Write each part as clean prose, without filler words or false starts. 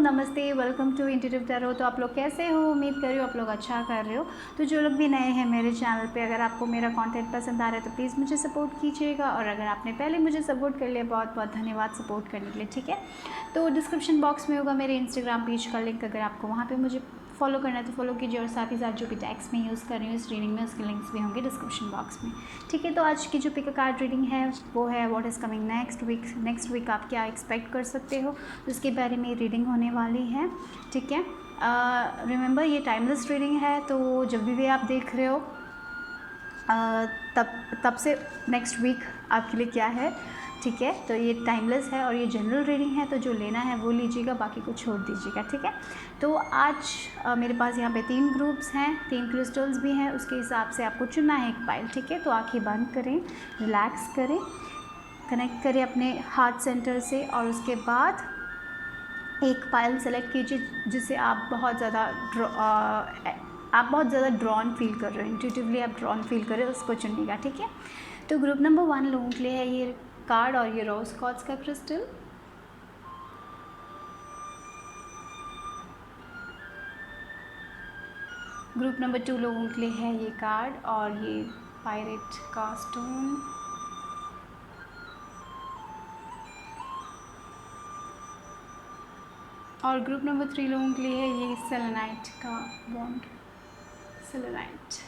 नमस्ते, welcome to intuitive tarot. तो आप लोग कैसे हो? उम्मीद कर रही हो आप लोग अच्छा कर रहे हो। तो जो लोग भी नए हैं मेरे चैनल पे, अगर आपको मेरा कंटेंट पसंद आ रहा है तो प्लीज़ मुझे सपोर्ट कीजिएगा, और अगर आपने पहले मुझे सपोर्ट कर लिया, बहुत बहुत धन्यवाद सपोर्ट करने के लिए, ठीक है। तो डिस्क्रिप्शन बॉक्स में होगा मेरे इंस्टाग्राम पेज का लिंक, अगर आपको वहाँ पर मुझे फॉलो करना है तो फॉलो कीजिए, और साथ ही साथ जो भी टैक्स में यूज़ कर रही हूँ इस रीडिंग में, उसके लिंक्स भी होंगे डिस्क्रिप्शन बॉक्स में, ठीक है। तो आज की जो पिक कार्ड रीडिंग है वो है what is coming next week आप क्या एक्सपेक्ट कर सकते हो, उसके बारे में रीडिंग होने वाली है, ठीक है। रिमेंबर ये टाइमलेस रीडिंग है, तो जब भी आप देख रहे हो तब से नेक्स्ट वीक आपके लिए क्या है, ठीक है। तो ये टाइमलेस है और ये जनरल रीडिंग है, तो जो लेना है वो लीजिएगा, बाकी को छोड़ दीजिएगा, ठीक है। तो आज मेरे पास यहाँ पे 3 ग्रुप्स हैं, 3 क्रिस्टल्स भी हैं, उसके हिसाब से आपको चुनना है एक पाइल, ठीक है। तो आंखें बंद करें, रिलैक्स करें, कनेक्ट करें अपने हार्ट सेंटर से, और उसके बाद एक पाइल सेलेक्ट कीजिए जिसे आप बहुत ज़्यादा ड्रॉन फील कर रहे हो, इंट्यूटिवली आप ड्रॉन फील कर रहे हो, उसको चुनिएगा, ठीक है। तो ग्रुप नंबर 1 लोगों के लिए है ये कार्ड और ये रोज क्वार्ट्ज का क्रिस्टल। ग्रुप नंबर 2 लोगों के लिए है ये कार्ड और ये पायरेट का स्टोन। और ग्रुप नंबर 3 लोगों के लिए है ये सेलेनाइट का बॉन्ड, सेलेनाइट।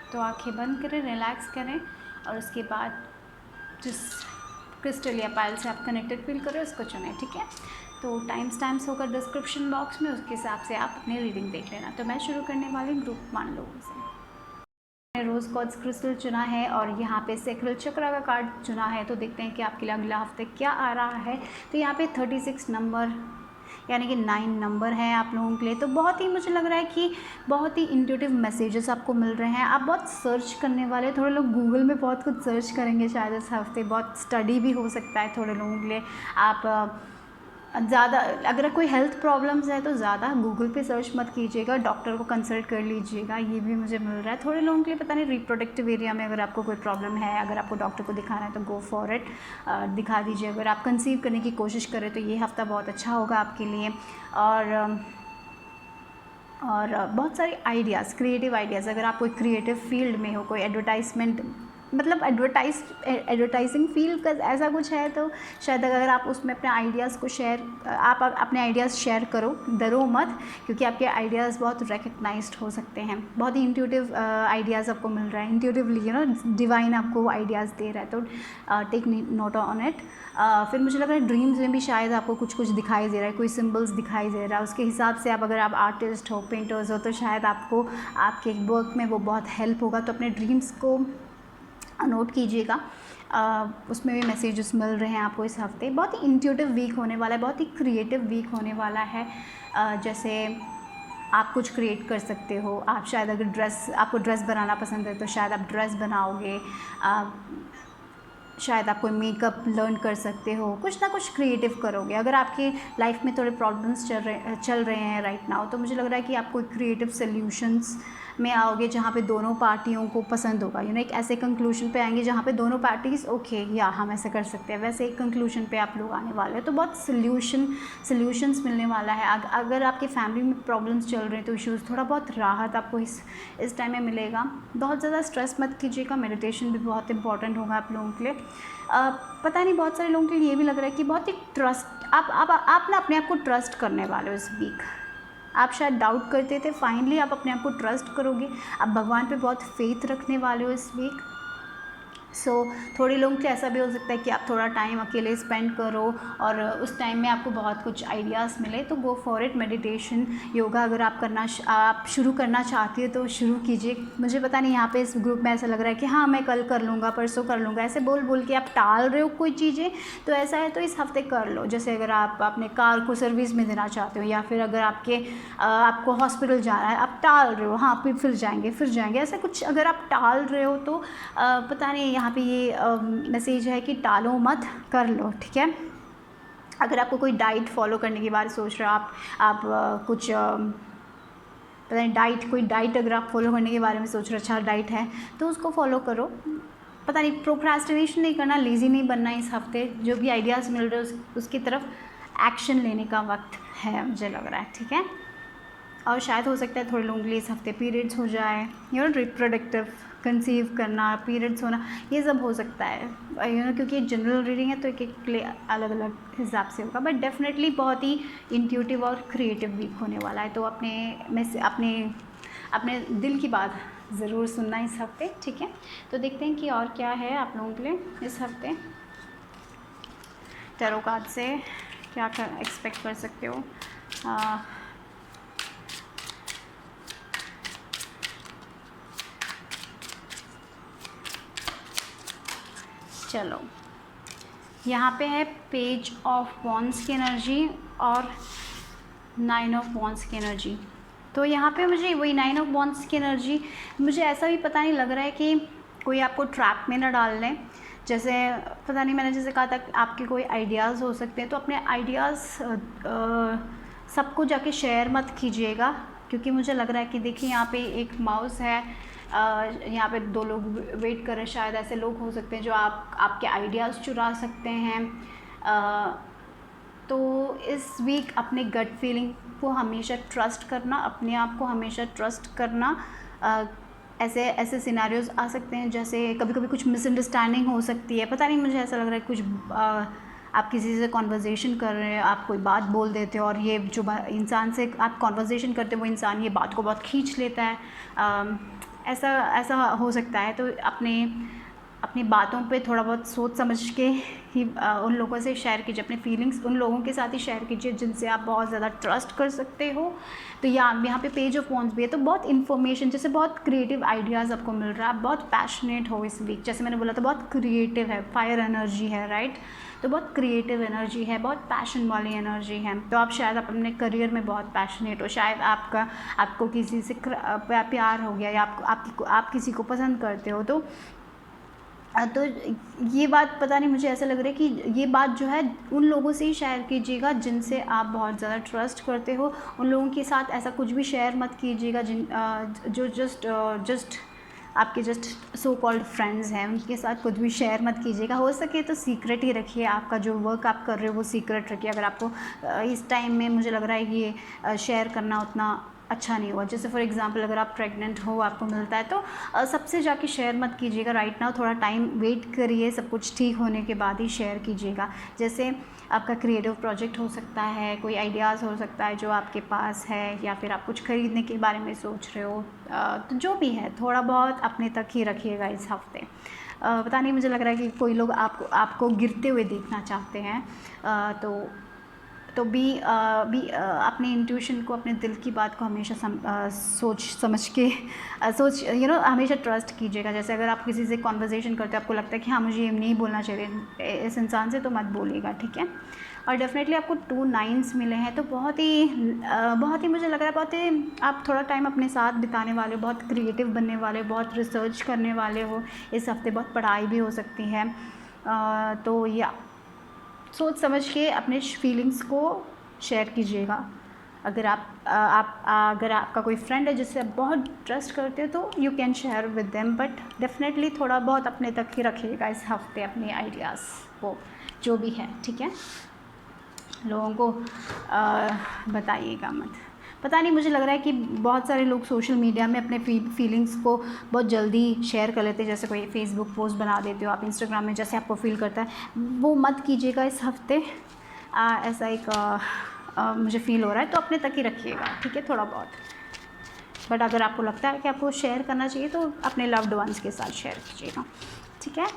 तो आंखें बंद करें, रिलैक्स करें, और उसके बाद जिस क्रिस्टल या पायल से आप कनेक्टेड फील कर रहे हो उसको चुनें, ठीक है। तो टाइम्स होगा डिस्क्रिप्शन बॉक्स में, उसके हिसाब से आप अपनी रीडिंग देख लेना। तो मैं शुरू करने वाली ग्रुप 1 लोगों से। रोज क्वार्ट्ज क्रिस्टल चुना है और यहाँ पे सैक्रल चक्र का कार्ड चुना है, तो देखते हैं कि आपके लिए अगला हफ्ते क्या आ रहा है। तो यहाँ पे 36 नंबर यानी कि 9 नंबर है आप लोगों के लिए। तो बहुत ही मुझे लग रहा है कि बहुत ही इंट्यूटिव मैसेजेस आपको मिल रहे हैं। आप बहुत सर्च करने वाले, थोड़े लोग गूगल में बहुत कुछ सर्च करेंगे शायद इस हफ्ते, बहुत स्टडी भी हो सकता है थोड़े लोगों के लिए। आप ज़्यादा अगर कोई हेल्थ प्रॉब्लम्स है तो ज़्यादा गूगल पे सर्च मत कीजिएगा, डॉक्टर को कंसल्ट कर लीजिएगा, ये भी मुझे मिल रहा है। थोड़े लोगों के लिए पता नहीं रिप्रोडक्टिव एरिया में अगर आपको कोई प्रॉब्लम है, अगर आपको डॉक्टर को दिखाना है तो गो फॉर इट, दिखा दीजिए। अगर आप कंसीव करने की कोशिश करें तो ये हफ्ता बहुत अच्छा होगा आपके लिए। और बहुत सारे आइडियाज़, क्रिएटिव आइडियाज़, अगर आप कोई क्रिएटिव फील्ड में हो, कोई एडवर्टाइजमेंट मतलब एडवर्टाइजिंग फील्ड का ऐसा कुछ है, तो शायद अगर आप उसमें अपने आइडियाज़ को आप अपने आइडियाज़ शेयर करो, डरो मत, क्योंकि आपके आइडियाज़ बहुत रिकग्नाइज्ड हो सकते हैं। बहुत ही इंट्यूटिव आइडियाज़ आपको मिल रहा है, इंट्यूटिवली डिवाइन आपको आइडियाज़ दे रहा है, तो टेक नोट ऑन इट। फिर मुझे लग रहा है ड्रीम्स में भी शायद आपको कुछ दिखाई दे रहा है, कोई सिम्बल्स दिखाई दे रहा है, उसके हिसाब से अगर आप आर्टिस्ट हो, पेंटर्स हो, तो शायद आपको आपके वर्क में वो बहुत हेल्प होगा। तो अपने ड्रीम्स को नोट कीजिएगा, उसमें भी मैसेजेस मिल रहे हैं आपको इस हफ्ते। बहुत ही इंट्यूटिव वीक होने वाला है, बहुत ही क्रिएटिव वीक होने वाला है। जैसे आप कुछ क्रिएट कर सकते हो, आप शायद अगर आपको ड्रेस बनाना पसंद है तो शायद आप ड्रेस बनाओगे, शायद आप कोई मेकअप लर्न कर सकते हो, कुछ ना कुछ क्रिएटिव करोगे। अगर आपकी लाइफ में थोड़े प्रॉब्लम्स चल रहे हैं राइट नाउ, तो मुझे लग रहा है कि आप कोई क्रिएटिव सल्यूशंस में आओगे जहाँ पे दोनों पार्टियों को पसंद होगा। एक ऐसे कंक्लूजन पे आएंगे जहाँ पे दोनों पार्टीज़ ओके या हम ऐसे कर सकते हैं, वैसे एक कंक्लूजन पे आप लोग आने वाले हो। तो बहुत सल्यूशंस मिलने वाला है। अगर आपके फैमिली में प्रॉब्लम्स चल रहे हैं तो इश्यूज़, थोड़ा बहुत राहत आपको इस टाइम में मिलेगा। बहुत ज़्यादा स्ट्रेस मत कीजिएगा, मेडिटेशन भी बहुत इंपॉर्टेंट होगा आप लोगों के लिए। पता नहीं, बहुत सारे लोगों के लिए ये भी लग रहा है कि बहुत ही ट्रस्ट आप ना अपने आप को ट्रस्ट करने वाले हो इस वीक। आप शायद डाउट करते थे, फाइनली आप अपने आप को ट्रस्ट करोगे, आप भगवान पे बहुत फेथ रखने वाले हो इस वीक। थोड़े लोगों के ऐसा भी हो सकता है कि आप थोड़ा टाइम अकेले स्पेंड करो और उस टाइम में आपको बहुत कुछ आइडियाज़ मिले, तो go for it. Meditation, yoga अगर आप शुरू करना चाहती हो तो शुरू कीजिए। मुझे पता नहीं, यहाँ पे इस ग्रुप में ऐसा लग रहा है कि हाँ मैं कल कर लूँगा, परसों कर लूँगा, ऐसे बोल के आप टाल रहे हो कोई चीज़ें। तो ऐसा है तो इस हफ्ते कर लो। जैसे अगर आप अपने कार को सर्विस में देना चाहते हो, या फिर अगर आपको हॉस्पिटल जाना है, आप टाल रहे हो, हाँ फिर जाएंगे, ऐसा कुछ अगर आप टाल रहे हो तो पता नहीं, यहाँ पे ये मैसेज है कि टालो मत, कर लो, ठीक है। अगर आपको कोई डाइट फॉलो करने की बात सोच रहे हो, आप कुछ पता नहीं कोई डाइट अगर आप फॉलो करने के बारे में सोच रहे हो, अच्छा डाइट है तो उसको फॉलो करो। पता नहीं, प्रोक्रास्टिनेशन नहीं करना, लेज़ी नहीं बनना। इस हफ्ते जो भी आइडियाज़ मिल रहे हैं उसकी तरफ एक्शन लेने का वक्त है, मुझे लग रहा है, ठीक है। और शायद हो सकता है थोड़े लोगों के लिए इस हफ्ते पीरियड्स हो जाए, रिप्रोडक्टिव, कंसीव करना, पीरियड्स होना, ये सब हो सकता है, क्योंकि जनरल रीडिंग है तो एक के लिए अलग अलग हिसाब से होगा। बट डेफिनेटली बहुत ही इंट्यूटिव और क्रिएटिव वीक होने वाला है। तो अपने दिल की बात ज़रूर सुनना इस हफ्ते, ठीक है। तो देखते हैं कि और क्या है आप लोगों के लिए इस हफ्ते टैरो कार्ड से क्या एक्सपेक्ट कर सकते हो। चलो, यहाँ पे है पेज ऑफ वॉन्ड्स की एनर्जी और 9 ऑफ वॉन्ड्स की एनर्जी। तो यहाँ पे मुझे वही 9 ऑफ वॉन्ड्स की एनर्जी, मुझे ऐसा भी पता नहीं लग रहा है कि कोई आपको ट्रैप में ना डाल लें। जैसे पता नहीं, मैंने जैसे कहा था आपके कोई आइडियाज़ हो सकते हैं, तो अपने आइडियाज़ सबको जाके शेयर मत कीजिएगा, क्योंकि मुझे लग रहा है कि देखिए यहाँ पे एक माउस है, यहाँ पे 2 लोग वेट कर रहे हैं। शायद ऐसे लोग हो सकते हैं जो आपके आइडियाज़ चुरा सकते हैं। तो इस वीक अपने गट फीलिंग को हमेशा ट्रस्ट करना, अपने आप को हमेशा ट्रस्ट करना। ऐसे सिनेरियोज आ सकते हैं, जैसे कभी कभी कुछ मिसअंडरस्टैंडिंग हो सकती है, पता नहीं, मुझे ऐसा लग रहा है कुछ आप किसी से कॉन्वर्जेसन कर रहे हैं, आप कोई बात बोल देते हो और ये जो इंसान से आप कॉन्वर्जेसन करते हो वो इंसान ये बात को बहुत खींच लेता है। ऐसा हो सकता है। तो अपनी बातों पे थोड़ा बहुत सोच समझ के ही उन लोगों से शेयर कीजिए, अपने फीलिंग्स उन लोगों के साथ ही शेयर कीजिए जिनसे आप बहुत ज़्यादा ट्रस्ट कर सकते हो। तो यहाँ पे पेज ऑफ वॉन्ड्स भी है, तो बहुत इन्फॉर्मेशन, जैसे बहुत क्रिएटिव आइडियाज़ आपको मिल रहा है, आप बहुत पैशनेट हो इस वीक। जैसे मैंने बोला था बहुत क्रिएटिव है, फायर एनर्जी है, राइट। तो बहुत क्रिएटिव एनर्जी है, बहुत पैशन वाली एनर्जी है। तो आप शायद अपने करियर में बहुत पैशनेट हो, शायद आपको किसी से प्यार हो गया, या आप किसी को पसंद करते हो। तो ये बात पता नहीं, मुझे ऐसा लग रहा है कि ये बात जो है उन लोगों से ही शेयर कीजिएगा जिनसे आप बहुत ज़्यादा ट्रस्ट करते हो। उन लोगों के साथ ऐसा कुछ भी शेयर मत कीजिएगा जो जस्ट आपके सो कॉल्ड फ्रेंड्स हैं, उनके साथ कुछ भी शेयर मत कीजिएगा। हो सके तो सीक्रेट ही रखिए, आपका जो वर्क आप कर रहे हो वो सीक्रेट रखिए। अगर आपको इस टाइम में मुझे लग रहा है कि ये शेयर करना उतना अच्छा नहीं हुआ। जैसे फॉर एग्जांपल अगर आप प्रेग्नेंट हो, आपको मिलता है, तो सबसे जाके शेयर मत कीजिएगा राइट नाउ, थोड़ा टाइम वेट करिए, सब कुछ ठीक होने के बाद ही शेयर कीजिएगा। जैसे आपका क्रिएटिव प्रोजेक्ट हो सकता है, कोई आइडियाज़ हो सकता है जो आपके पास है, या फिर आप कुछ खरीदने के बारे में सोच रहे हो, तो जो भी है थोड़ा बहुत अपने तक ही रखिएगा इस हफ्ते। पता नहीं, मुझे लग रहा है कि कोई लोग आपको गिरते हुए देखना चाहते हैं। तो अपने इंट्यूशन को, अपने दिल की बात को हमेशा सोच समझ के हमेशा ट्रस्ट कीजिएगा। जैसे अगर आप किसी से कॉन्वर्जेसन करते हो, आपको लगता है कि हाँ मुझे ये नहीं बोलना चाहिए इस इंसान से, तो मत बोलिएगा, ठीक है। और डेफिनेटली आपको 2 9s मिले हैं, तो बहुत ही मुझे लग रहा है बहुत ही आप थोड़ा टाइम अपने साथ बिताने वाले हो, बहुत क्रिएटिव बनने वाले हो, बहुत रिसर्च करने वाले हो इस हफ्ते, बहुत पढ़ाई भी हो सकती है। तो या सोच समझ के अपने फीलिंग्स को शेयर कीजिएगा। अगर आपका कोई फ्रेंड है जिससे आप बहुत ट्रस्ट करते हो, तो you can share with them, but definitely थोड़ा बहुत अपने तक ही रखिएगा इस हफ्ते अपने आइडियाज़ को, जो भी है, ठीक है। लोगों को बताइएगा मत। पता नहीं, मुझे लग रहा है कि बहुत सारे लोग सोशल मीडिया में अपने फीलिंग्स को बहुत जल्दी शेयर कर लेते हैं। जैसे कोई फेसबुक पोस्ट बना देते हो आप, इंस्टाग्राम में, जैसे आपको फील करता है वो मत कीजिएगा इस हफ्ते। ऐसा एक मुझे फील हो रहा है, तो अपने तक ही रखिएगा, ठीक है, थोड़ा बहुत। बट अगर आपको लगता है कि आपको शेयर करना चाहिए, तो अपने लव्ड वंस के साथ शेयर कीजिएगा, ठीक है।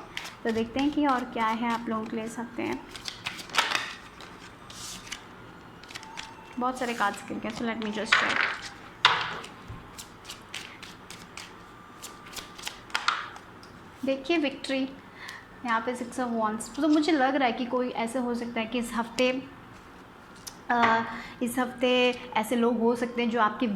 तो देखते हैं कि और क्या है आप लोगों के लिए सकते हैं। बहुत सारे कार्ड्स गिर गए, so let me just check. देखिए विक्ट्री, यहाँ पे 6 ऑफ वॉन्ड्स। तो मुझे लग रहा है कि कोई ऐसे हो सकता है कि इस हफ्ते ऐसे लोग हो सकते हैं जो आपकी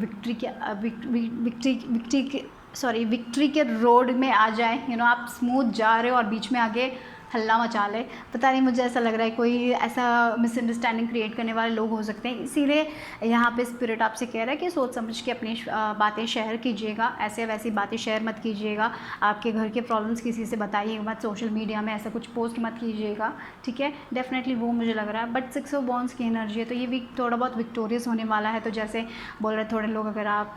विक्ट्री के रोड में आ जाए। आप स्मूथ जा रहे हो और बीच में आगे हल्ला मचा ले। पता नहीं, मुझे ऐसा लग रहा है कोई ऐसा मिसअंडरस्टैंडिंग क्रिएट करने वाले लोग हो सकते हैं, इसीलिए यहाँ पे स्पिरिट आपसे कह रहा है कि सोच समझ के अपनी बातें शेयर कीजिएगा, ऐसे वैसी बातें शेयर मत कीजिएगा, आपके घर के प्रॉब्लम्स किसी से बताइएगा मत, सोशल मीडिया में ऐसा कुछ पोस्ट मत कीजिएगा, ठीक है। डेफिनेटली वो मुझे लग रहा है। बट 6 ऑफ वॉन्ड्स की एनर्जी है, तो ये वीक थोड़ा बहुत विक्टोरियस होने वाला है। तो जैसे बोल रहे थोड़े लोग, अगर आप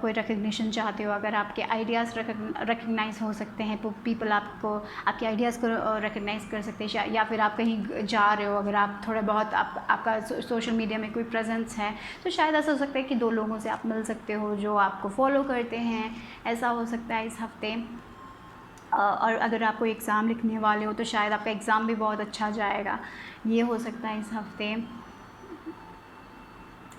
कोई रिकग्निशन चाहते हो, अगर आपके आइडियाज़ रिकग्नाइज हो सकते हैं, पीपल आपको आपके आइडियाज़ को रिकग्नाइज कर सकते हैं, या फिर आप कहीं जा रहे हो, अगर आप थोड़ा बहुत आपका सोशल मीडिया में कोई प्रेजेंस है, तो शायद ऐसा हो सकता है कि 2 लोगों से आप मिल सकते हो जो आपको फॉलो करते हैं, ऐसा हो सकता है इस हफ्ते। और अगर आप कोई एग्ज़ाम लिखने वाले हो तो शायद आपका एग्ज़ाम भी बहुत अच्छा जाएगा, ये हो सकता है इस हफ्ते।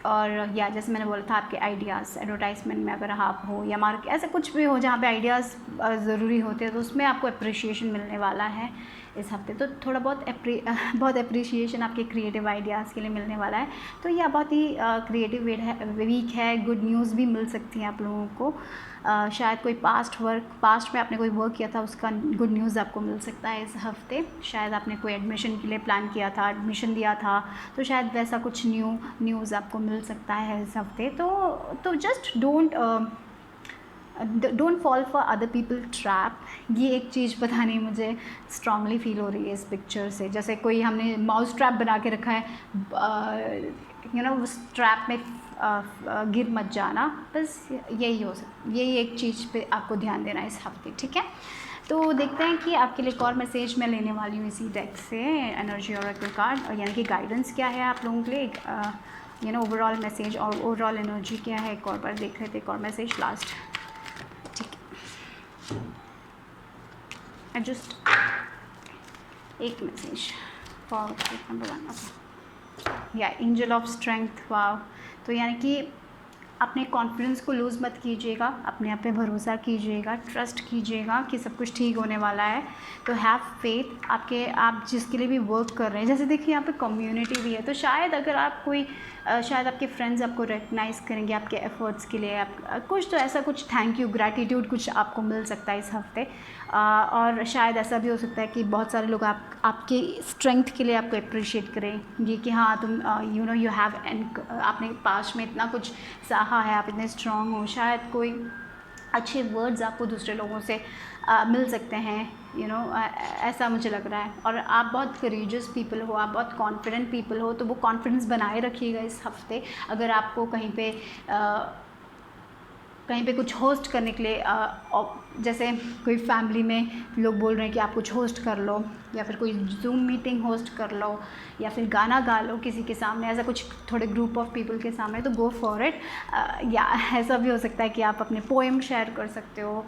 और या जैसे मैंने बोला था, आपके आइडियाज़ एडवर्टाइजमेंट में अगर आप हो या मार्केट, ऐसा कुछ भी हो जहाँ पे आइडियाज़ ज़रूरी होते हैं, तो उसमें आपको अप्रिशिएशन मिलने वाला है इस हफ्ते। तो थोड़ा बहुत अप्रिशिएशन आपके क्रिएटिव आइडियाज़ के लिए मिलने वाला है। तो यह बहुत ही क्रिएटिव वीक है। गुड न्यूज़ भी मिल सकती है आप लोगों को। शायद कोई पास्ट में आपने कोई वर्क किया था, उसका गुड न्यूज़ आपको मिल सकता है इस हफ्ते। शायद आपने कोई एडमिशन के लिए प्लान किया था, एडमिशन दिया था, तो शायद वैसा कुछ न्यूज़ आपको मिल सकता है इस हफ्ते। तो just don't fall for other people trap. ये एक चीज़ पता नहीं मुझे स्ट्रांगली फील हो रही है इस पिक्चर से। जैसे कोई हमने माउस ट्रैप बना के रखा है, उस ट्रैप में गिर मत जाना, बस यही एक चीज़ पे आपको ध्यान देना है इस हफ्ते, ठीक है। तो देखते हैं कि आपके लिए एक और मैसेज मैं लेने वाली हूँ इसी डेक से, एनर्जी ओरेकल कार्ड, और यानी कि गाइडेंस क्या है आप लोगों के लिए, ओवरऑल मैसेज और ओवरऑल एनर्जी क्या है। एक और बार देख लेते एक और मैसेज लास्ट, ठीक है। एडजस्ट एक मैसेज फॉर नंबर 1 या एंजल ऑफ स्ट्रेंथ। वाव। तो यानी कि अपने कॉन्फिडेंस को लूज़ मत कीजिएगा, अपने आप पे भरोसा कीजिएगा, ट्रस्ट कीजिएगा कि सब कुछ ठीक होने वाला है। तो हैव फेथ। आप जिसके लिए भी वर्क कर रहे हैं, जैसे देखिए यहाँ पे कम्युनिटी भी है, तो शायद अगर आप शायद आपके फ्रेंड्स आपको रिकग्नाइज़ करेंगे आपके एफर्ट्स के लिए, आप कुछ तो ऐसा कुछ थैंक यू, ग्रैटिट्यूड कुछ आपको मिल सकता है इस हफ्ते। और शायद ऐसा भी हो सकता है कि बहुत सारे लोग आपके स्ट्रेंथ के लिए आपको अप्रिशिएट करें, ये कि हाँ तुम यू हैव आपने पास्ट में इतना कुछ सहा है, आप इतने स्ट्रांग हो। शायद कोई अच्छे वर्ड्स आपको दूसरे लोगों से मिल सकते हैं, ऐसा मुझे लग रहा है। और आप बहुत करेजियस पीपल हो, आप बहुत कॉन्फिडेंट पीपल हो, तो वो कॉन्फिडेंस बनाए रखिएगा इस हफ्ते। अगर आपको कहीं पे कुछ होस्ट करने के लिए, जैसे कोई फैमिली में लोग बोल रहे हैं कि आप कुछ होस्ट कर लो, या फिर कोई जूम मीटिंग होस्ट कर लो, या फिर गाना गा लो किसी के सामने, ऐसा कुछ थोड़े ग्रुप ऑफ पीपल के सामने, तो गो फॉर इट। या ऐसा भी हो सकता है कि आप अपने पोएम शेयर कर सकते हो,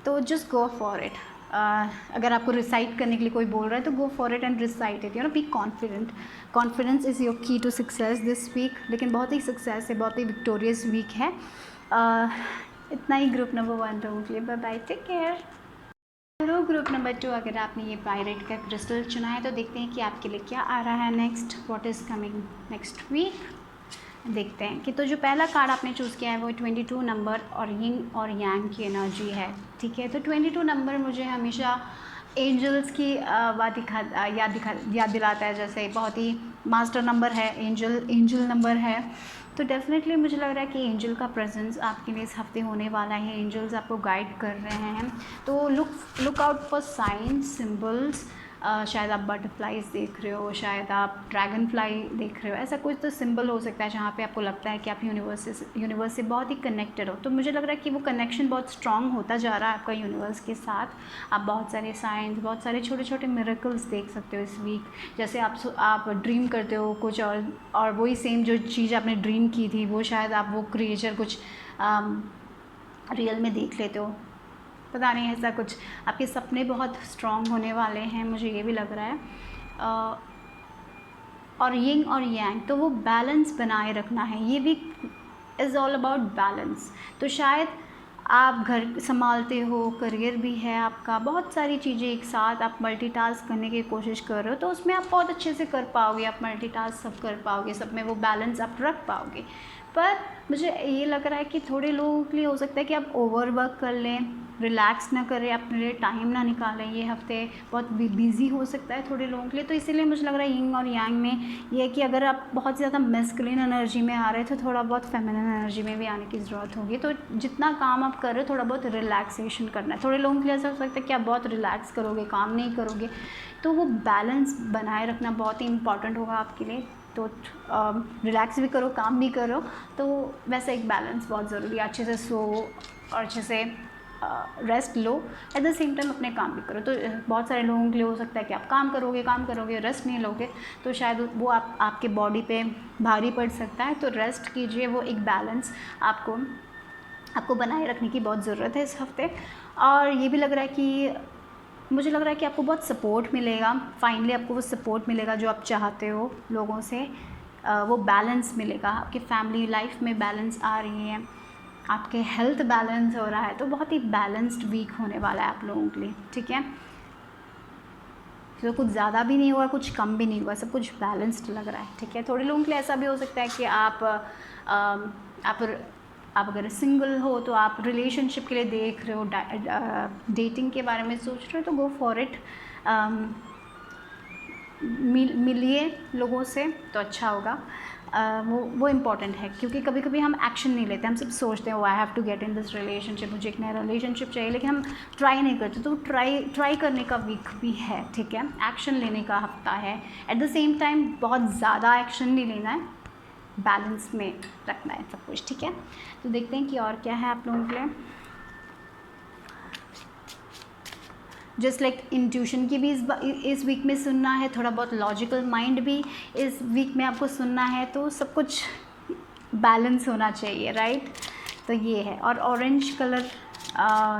तो जस्ट गो फॉर इट। अगर आपको रिसाइट करने के लिए कोई बोल रहा है, तो go for it and recite it, be confident. Confidence is your की टू सक्सेस दिस वीक। लेकिन बहुत ही सक्सेस है, बहुत ही विक्टोरियस वीक है। इतना ही ग्रुप नंबर 1 लोगों के लिए। Bye bye, take care. चलो ग्रुप नंबर 2, अगर आपने ये पायरेट का क्रिस्टल चुना है, तो देखते हैं कि आपके लिए क्या आ रहा है next, what is coming next week. देखते हैं कि तो जो पहला कार्ड आपने चूज़ किया है वो 22 नंबर और यिंग और यांग की एनर्जी है, ठीक है। तो 22 नंबर मुझे हमेशा एंजल्स की याद दिलाता है। जैसे बहुत ही मास्टर नंबर है, एंजल नंबर है, तो डेफिनेटली मुझे लग रहा है कि एंजल का प्रेजेंस आपके लिए इस हफ्ते होने वाला है। एंजल्स आपको गाइड कर रहे हैं, तो look out for science, symbols. शायद आप बटरफ्लाइज देख रहे हो, शायद आप ड्रैगन फ्लाई देख रहे हो, ऐसा कुछ तो सिंबल हो सकता है जहाँ पे आपको लगता है कि आप यूनिवर्स से बहुत ही कनेक्टेड हो। तो मुझे लग रहा है कि वो कनेक्शन बहुत स्ट्रांग होता जा रहा है आपका यूनिवर्स के साथ। आप बहुत सारे साइंस, बहुत सारे छोटे छोटे मिरेकल्स देख सकते हो इस वीक। जैसे आप ड्रीम करते हो कुछ, और वही सेम जो चीज़ आपने ड्रीम की थी, वो शायद आप वो क्रिएचर कुछ रियल में देख लेते हो। पता नहीं, ऐसा कुछ आपके सपने बहुत स्ट्रॉन्ग होने वाले हैं, मुझे ये भी लग रहा है। और यिंग और यांग, तो वो बैलेंस बनाए रखना है। ये भी इज़ ऑल अबाउट बैलेंस। तो शायद आप घर संभालते हो, करियर भी है आपका, बहुत सारी चीज़ें एक साथ आप मल्टीटास्क करने की कोशिश कर रहे हो, तो उसमें आप बहुत अच्छे से कर पाओगे, आप मल्टीटास्क सब कर पाओगे, सब में वो बैलेंस आप रख पाओगे। पर मुझे ये लग रहा है कि थोड़े लोगों के लिए हो सकता है कि आप ओवर वर्क कर लें, रिलैक्स ना करें, अपने लिए टाइम ना निकालें। ये हफ्ते बहुत बिज़ी हो सकता है थोड़े लोगों के लिए, तो इसीलिए मुझे लग रहा है यिंग और यांग में ये है कि अगर आप बहुत ज़्यादा मैस्कुलिन एनर्जी में आ रहे हैं तो थोड़ा बहुत फेमिनिन एनर्जी में भी आने की ज़रूरत होगी। तो जितना काम आप कर रहे हो थोड़ा बहुत रिलैक्सेशन करना है। थोड़े लोगों के लिए ऐसा हो सकता है कि आप बहुत रिलैक्स करोगे, काम नहीं करोगे, तो वो बैलेंस बनाए रखना बहुत ही इंपॉर्टेंट होगा आपके लिए। तो रिलैक्स भी करो, काम भी करो, तो वैसे एक बैलेंस बहुत ज़रूरी है। अच्छे से सो और अच्छे से rest low, eight the same time अपने काम भी करो। तो बहुत सारे लोगों के लिए हो सकता है कि आप काम करोगे रेस्ट नहीं लोगे, तो शायद वो आपके बॉडी पे भारी पड़ सकता है। तो रेस्ट कीजिए, वो एक बैलेंस आपको बनाए रखने की बहुत ज़रूरत है इस हफ्ते। और ये भी लग रहा है कि मुझे लग रहा है कि आपको बहुत सपोर्ट मिलेगा, फाइनली आपको वो सपोर्ट मिलेगा जो आप चाहते हो लोगों से, वो बैलेंस मिलेगा। आपकी फैमिली लाइफ में बैलेंस आ रही है, आपके हेल्थ बैलेंस हो रहा है, तो बहुत ही बैलेंस्ड वीक होने वाला है आप लोगों के लिए, ठीक है। तो कुछ ज़्यादा भी नहीं हुआ, कुछ कम भी नहीं हुआ, सब कुछ बैलेंस्ड लग रहा है, ठीक है। थोड़े लोगों के लिए ऐसा भी हो सकता है कि आप अगर सिंगल हो तो आप रिलेशनशिप के लिए देख रहे हो, डेटिंग के बारे में सोच रहे हो, तो गो फॉर इट। मिलिए लोगों से तो अच्छा होगा। वो इम्पॉर्टेंट है, क्योंकि कभी कभी हम एक्शन नहीं लेते, हम सिर्फ सोचते हैं I have to get in this relationship, मुझे एक नया रिलेशनशिप चाहिए, लेकिन हम ट्राई नहीं करते। तो ट्राई करने का वीक भी है, ठीक है। एक्शन लेने का हफ्ता है, एट द सेम टाइम बहुत ज़्यादा एक्शन नहीं लेना है, बैलेंस में रखना है सब कुछ, ठीक है। तो देखते हैं कि और क्या है आप लोगों के लिए। जस्ट लाइक इंट्यूशन की भी इस वीक में सुनना है, थोड़ा बहुत लॉजिकल माइंड भी इस वीक में आपको सुनना है, तो सब कुछ बैलेंस होना चाहिए, राइट। तो ये है। और ऑरेंज कलर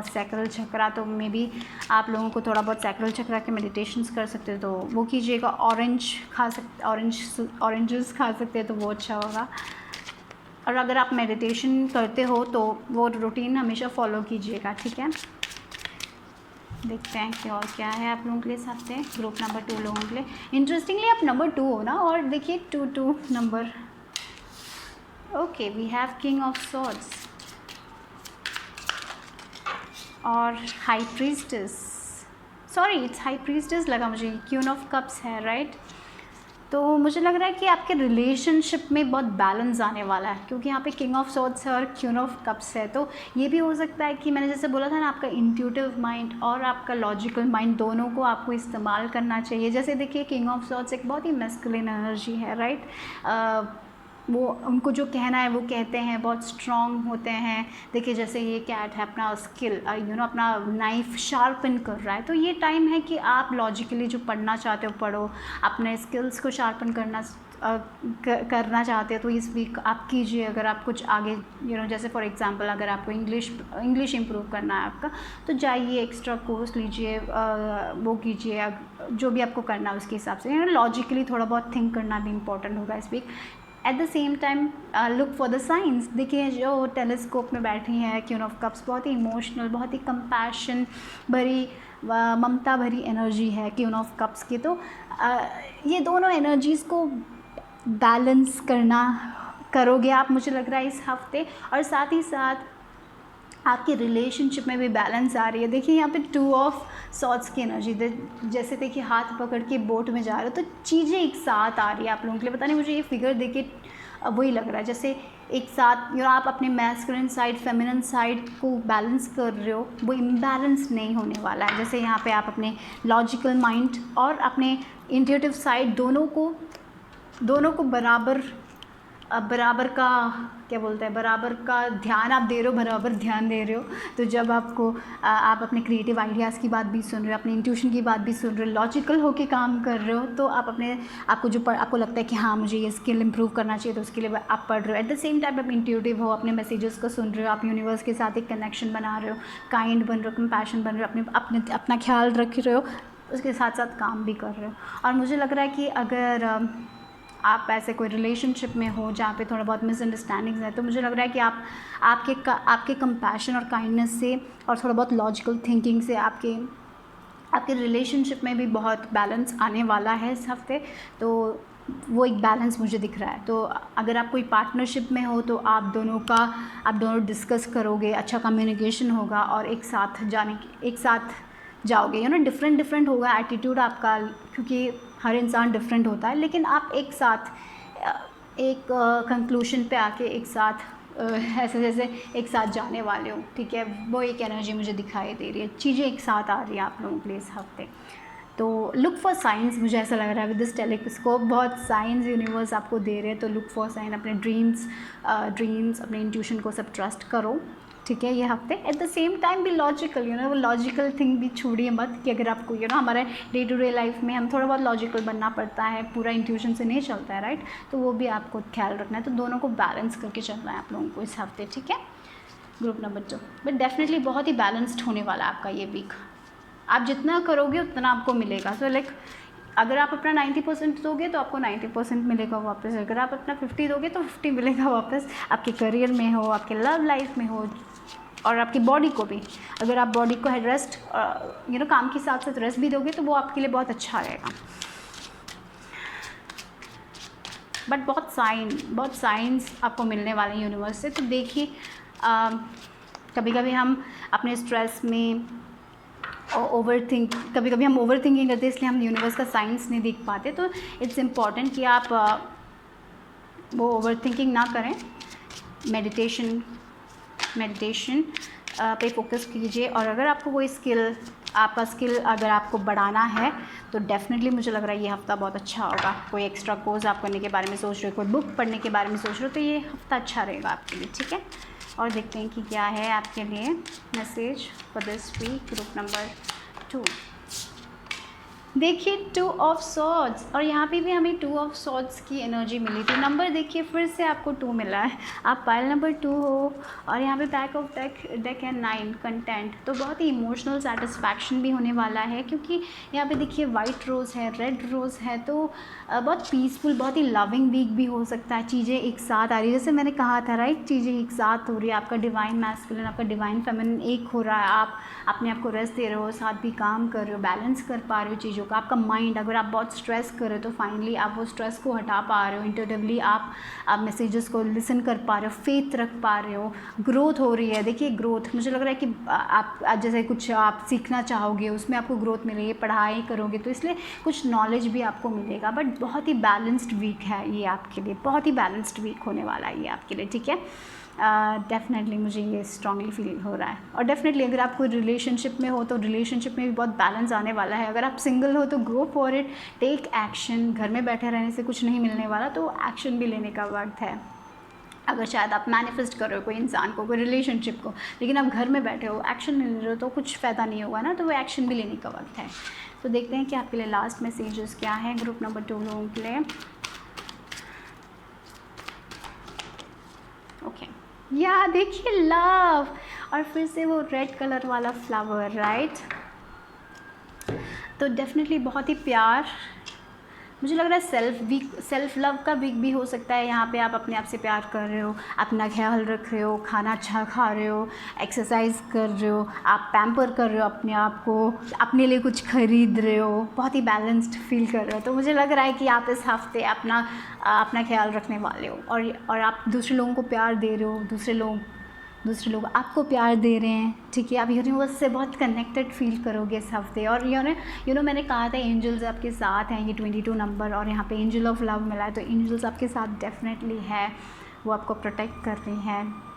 सैक्रल चक्रा, तो मे बी आप लोगों को थोड़ा बहुत सैक्रल चक्रा के मेडिटेशंस कर सकते हो तो वो कीजिएगा। ऑरेंजेस खा सकते हैं तो वो अच्छा होगा। और अगर आप मेडिटेशन करते हो तो वो रूटीन हमेशा फॉलो कीजिएगा, ठीक है। देखते हैं कि और क्या है आप लोगों के लिए इस हफ्ते। ग्रुप नंबर 2 लोगों के लिए इंटरेस्टिंगली आप नंबर 2 हो ना, और देखिए 2 number. Okay, we have king of swords और high priestess, sorry it's high priestess लगा मुझे, क्वीन ऑफ कप्स है, राइट। तो मुझे लग रहा है कि आपके रिलेशनशिप में बहुत बैलेंस आने वाला है, क्योंकि यहाँ पे किंग ऑफ सॉर्ड्स है और क्वीन ऑफ कप्स है। तो ये भी हो सकता है कि मैंने जैसे बोला था ना, आपका इंट्यूटिव माइंड और आपका लॉजिकल माइंड दोनों को आपको इस्तेमाल करना चाहिए। जैसे देखिए किंग ऑफ सॉर्ड्स एक बहुत ही मैस्कुलिन एनर्जी है, राइट। वो उनको जो कहना है वो कहते हैं, बहुत स्ट्रॉन्ग होते हैं। देखिए जैसे ये कैट है, अपना स्किल अपना नाइफ शार्पन कर रहा है, तो ये टाइम है कि आप लॉजिकली जो पढ़ना चाहते हो पढ़ो, अपने स्किल्स को शार्पन करना चाहते हो तो इस वीक आप कीजिए। अगर आप कुछ आगे जैसे फॉर एग्जांपल अगर आपको इंग्लिश इंप्रूव करना है आपका, तो जाइए एक्स्ट्रा कोर्स लीजिए, वो कीजिए, जो भी आपको करना है उसके हिसाब से। लॉजिकली थोड़ा बहुत थिंक करना भी इंपॉर्टेंट होगा इस week. At the same time look for the science. देखिए जो टेलीस्कोप में बैठी हैं क्वीन ऑफ कप्स, बहुत ही इमोशनल, बहुत ही कंपैशन भरी, ममता भरी एनर्जी है क्वीन ऑफ कप्स की। तो ये दोनों एनर्जीज़ को बैलेंस करोगे आप, मुझे लग रहा है इस हफ्ते। और साथ ही साथ आपकी रिलेशनशिप में भी बैलेंस आ रही है। देखिए यहाँ पे 2 ऑफ सॉर्ड्स की एनर्जी, जैसे देखिए हाथ पकड़ के बोट में जा रहे हो, तो चीज़ें एक साथ आ रही है आप लोगों के लिए। पता नहीं मुझे ये फिगर देख के वही लग रहा है, जैसे एक साथ आप अपने मैस्कुलिन साइड फेमिनिन साइड को बैलेंस कर रहे हो, वो इम्बैलेंस नहीं होने वाला है। जैसे यहाँ पे आप अपने लॉजिकल माइंड और अपने इंट्यूटिव साइड दोनों को बराबर का क्या बोलते हैं, बराबर का ध्यान आप दे रहे हो, बराबर ध्यान दे रहे हो। तो जब आप अपने क्रिएटिव आइडियाज़ की बात भी सुन रहे हो, अपने इंट्यूशन की बात भी सुन रहे हो, लॉजिकल होके काम कर रहे हो, तो आप आपको लगता है कि हाँ मुझे ये स्किल इंप्रूव करना चाहिए, तो उसके लिए आप पढ़ रहे हो। एट द सेम टाइम आप इंट्यूटिव हो, अपने मैसेजेस को सुन रहे हो, आप यूनिवर्स के साथ एक कनेक्शन बना रहे हो, काइंड बन रहे हो, कंपैशन बन रहे हो, अपना ख्याल रख रहे हो, उसके साथ साथ काम भी कर रहे हो। और मुझे लग रहा है कि अगर आप ऐसे कोई रिलेशनशिप में हो जहाँ पे थोड़ा बहुत मिसअंडरस्टैंडिंग्स है, तो मुझे लग रहा है कि आपके कंपैशन और काइंडनेस से और थोड़ा बहुत लॉजिकल थिंकिंग से आपके रिलेशनशिप में भी बहुत बैलेंस आने वाला है इस हफ्ते। तो वो एक बैलेंस मुझे दिख रहा है। तो अगर आप कोई पार्टनरशिप में हो तो आप दोनों डिस्कस करोगे, अच्छा कम्युनिकेशन होगा और एक साथ जाओगे। डिफरेंट होगा एटीट्यूड आपका, क्योंकि हर इंसान डिफरेंट होता है, लेकिन आप एक साथ एक कंक्लूशन पे आके एक साथ ऐसे जैसे एक साथ जाने वाले हो, ठीक है। वो एक एनर्जी मुझे दिखाई दे रही है, चीज़ें एक साथ आ रही हैं आप लोगों के लिए इस हफ्ते। तो लुक फॉर साइंस, मुझे ऐसा लग रहा है विद दिस टेलीस्कोप बहुत साइंस यूनिवर्स आपको दे रहे हैं। तो लुक फॉर साइन, अपने ड्रीम्स अपने इंट्यूशन को सब ट्रस्ट करो, ठीक है। ये हफ्ते एट द सेम टाइम भी लॉजिकल, वो लॉजिकल थिंग भी छोड़िए मत कि अगर आपको हमारे डे टू डे लाइफ में हम थोड़ा बहुत लॉजिकल बनना पड़ता है, पूरा इंट्यूशन से नहीं चलता है, राइट। तो वो भी आपको ख्याल रखना है। तो दोनों को बैलेंस करके चलना है आप लोगों को इस हफ्ते, ठीक है। ग्रुप नंबर 2, बट डेफिनेटली बहुत ही बैलेंस्ड होने वाला है आपका ये वीक। आप जितना करोगे उतना आपको मिलेगा। सो लाइक अगर आप अपना 90% दोगे तो आपको 90% मिलेगा वापस। अगर आप अपना 50 दोगे तो 50 मिलेगा वापस। आपके करियर में हो, आपके लव लाइफ में हो, और आपकी बॉडी को भी। अगर आप बॉडी को रेस्ट काम के साथ साथ रेस्ट भी दोगे तो वो आपके लिए बहुत अच्छा रहेगा। बट बहुत साइंस आपको मिलने वाले हैं यूनिवर्स से। तो देखिए कभी कभी हम अपने स्ट्रेस में कभी कभी हम ओवर थिंकिंग करते हैं, इसलिए हम यूनिवर्स का साइंस नहीं देख पाते। तो इट्स इम्पॉर्टेंट कि आप वो ओवर थिंकिंग ना करें। मेडिटेशन पे फोकस कीजिए। और अगर आपको कोई आपका स्किल अगर आपको बढ़ाना है तो डेफिनेटली मुझे लग रहा है ये हफ्ता बहुत अच्छा होगा। कोई एक्स्ट्रा कोर्स आप करने के बारे में सोच रहे हो, कोई बुक पढ़ने के बारे में सोच रहे हो, तो ये हफ्ता अच्छा रहेगा आपके लिए, ठीक है। और देखते हैं कि क्या है आपके लिए message for this week, group number 2। देखिए 2 ऑफ सॉर्ड्स, और यहाँ पे भी हमें 2 ऑफ सॉर्ड्स की एनर्जी मिली थी। नंबर देखिए फिर से आपको 2 मिला है, आप पाइल नंबर 2 हो। और यहाँ पे बैक ऑफ डेक है 9, कंटेंट। तो बहुत ही इमोशनल सेटिस्फैक्शन भी होने वाला है, क्योंकि यहाँ पे देखिए वाइट रोज़ है, रेड रोज़ है। तो बहुत पीसफुल, बहुत ही लविंग वीक भी हो सकता है। चीज़ें एक साथ आ रही है, जैसे मैंने कहा था, राइट। चीज़ें एक साथ हो रही है। आपका डिवाइन मैस्कुलिन, आपका डिवाइन फेमिनिन एक हो रहा है। आप अपने आप को रेस्ट दे रहे हो, साथ भी काम कर रहे हो, बैलेंस कर पा रहे हो चीज़ों का। आपका माइंड, अगर आप बहुत स्ट्रेस कर रहे हो तो फाइनली आप वो स्ट्रेस को हटा पा रहे हो। इंट्यूटिवली आप मैसेजेस को लिसन कर पा रहे हो, फेथ रख पा रहे हो। ग्रोथ हो रही है। देखिए ग्रोथ, मुझे लग रहा है कि आप जैसे कुछ आप सीखना चाहोगे, उसमें आपको ग्रोथ मिलेगी। पढ़ाई करोगे तो इसलिए कुछ नॉलेज भी आपको मिलेगा। बट बहुत ही बैलेंस्ड वीक है ये आपके लिए, बहुत ही बैलेंस्ड वीक होने वाला है ये आपके लिए, ठीक है। डेफिनेटली मुझे ये स्ट्रांगली फील हो रहा है। और डेफिनेटली अगर आप कोई रिलेशनशिप में हो तो रिलेशनशिप में भी बहुत बैलेंस आने वाला है। अगर आप सिंगल हो तो go for it, take action. घर में बैठे रहने से कुछ नहीं मिलने वाला, तो एक्शन भी लेने का वक्त है। अगर शायद आप मैनिफेस्ट कर रहे हो कोई इंसान को, कोई रिलेशनशिप को, लेकिन आप घर में बैठे हो, एक्शन नहीं ले रहे हो, तो कुछ फ़ायदा नहीं होगा ना। तो वो एक्शन भी लेने का वक्त है। तो देखते हैं कि आपके लिए लास्ट मैसेजेस क्या है ग्रुप नंबर 2 लोगों के लिए। ओके, या देखिए लव, और फिर से वो रेड कलर वाला फ्लावर, राइट। तो डेफिनेटली बहुत ही प्यार, मुझे लग रहा है सेल्फ लव का वीक भी हो सकता है। यहाँ पे आप अपने आप से प्यार कर रहे हो, अपना ख्याल रख रहे हो, खाना अच्छा खा रहे हो, एक्सरसाइज कर रहे हो, आप पैम्पर कर रहे हो अपने आप को, अपने लिए कुछ खरीद रहे हो, बहुत ही बैलेंस्ड फील कर रहे हो। तो मुझे लग रहा है कि आप इस हफ्ते अपना ख्याल रखने वाले हो, और आप दूसरे लोगों को प्यार दे रहे हो, दूसरे लोग आपको प्यार दे रहे हैं, ठीक है। आप यूनिवर्स से बहुत कनेक्टेड फील करोगे इस हफ्ते। और मैंने कहा था एंजल्स आपके साथ हैं, ये 22 नंबर, और यहाँ पे एंजल ऑफ लव मिला है। तो एंजल्स आपके साथ डेफिनेटली है, वो आपको प्रोटेक्ट कर रहे हैं।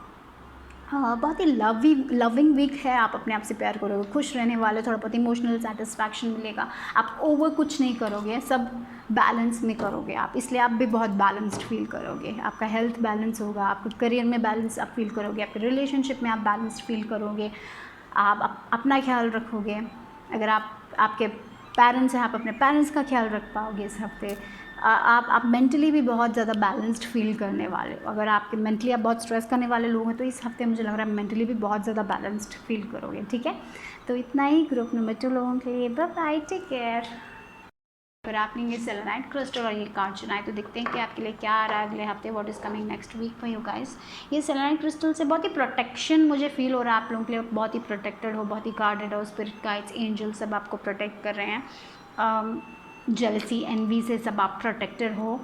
हाँ, बहुत ही लविंग वीक है। आप अपने आप से प्यार करोगे, खुश रहने वाले, थोड़ा बहुत इमोशनल सेटिस्फैक्शन मिलेगा। आप ओवर कुछ नहीं करोगे, सब बैलेंस में करोगे आप, इसलिए आप भी बहुत बैलेंस्ड फील करोगे। आपका हेल्थ बैलेंस होगा, आपके करियर में बैलेंस आप फील करोगे, आपके रिलेशनशिप में आप बैलेंस्ड फील करोगे, आप अपना ख्याल रखोगे। अगर आपके पेरेंट्स हैं, आप अपने पेरेंट्स का ख्याल रख पाओगे इस हफ्ते। आप मेंटली भी बहुत ज़्यादा बैलेंस्ड फील करने वाले हो। अगर आपके मेंटली आप बहुत स्ट्रेस करने वाले लोग हैं तो इस हफ्ते मुझे लग रहा है मेंटली भी बहुत ज़्यादा बैलेंस्ड फील करोगे, ठीक है। तो इतना ही ग्रुप नंबर 2 लोगों के लिए। Bye bye, take care. अगर आपने ये सेलेनाइट क्रिस्टल और ये कार्ड चुना है तो देखते हैं कि आपके लिए क्या आ रहा है अगले हफ्ते, what is coming next week for you guys. ये सेलेनाइट क्रिस्टल से बहुत ही प्रोटेक्शन मुझे फील हो रहा है आप लोगों के लिए, बहुत ही प्रोटेक्टेड हो, बहुत ही गार्डेड हो। स्पिरिट गाइड्स, एंजल सब आपको प्रोटेक्ट कर रहे हैं। जेलसी, एनवी से सब आप प्रोटेक्टेड हो।